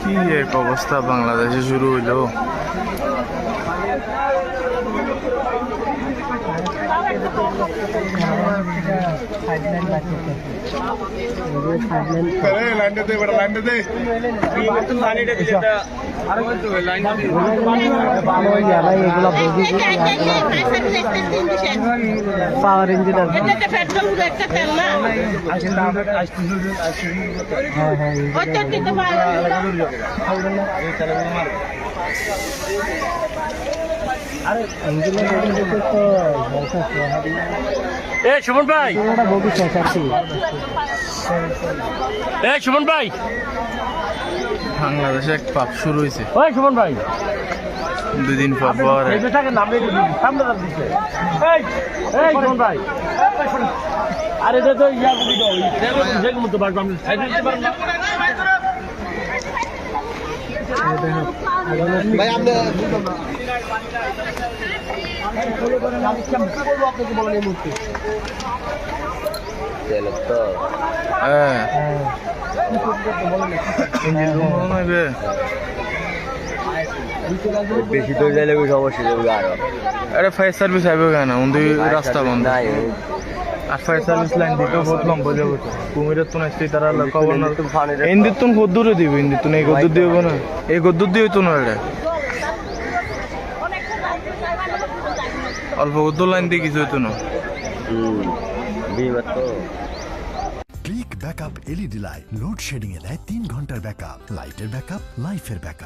কি এক অবস্থা বাংলাদেশে শুরু হইলো। পাওয়ার ইঞ্জিন সুমন ভাই, সুমন ভাই, বাংলাদেশে এক পাপ শুরু হয়েছে ওই সুমন ভাই, 2 দিন পর পর। সুমন ভাই, আরে দে তো ইয়া মতো বাড়বো আমি ভাই আপনি হ্যাঁ বেশি দূর যাইলে সমস্যা যাবে আরো আরে ফায়ার সার্ভিস আইবে কেন উন্দি রাস্তা বন্ধ আর ফায়ার সার্ভিস লাইন দিতেও বহুত লম্বা যাবে কুমিরের তো নাচতে তারা খবর না ইন্দির তুন কদ্দূরে দিব ইন্দির তুন এই গদ্দূর দিব না এই গদ্দূর দিয়ে তো না এটা অল্প গদ্দূর লাইন দিয়ে কিছু হইতো না। Click backup LED light load shedding এ দেয় 3 ঘন্টার ব্যাকআপ, লাইটের ব্যাকআপ, লাইফের ব্যাকআপ।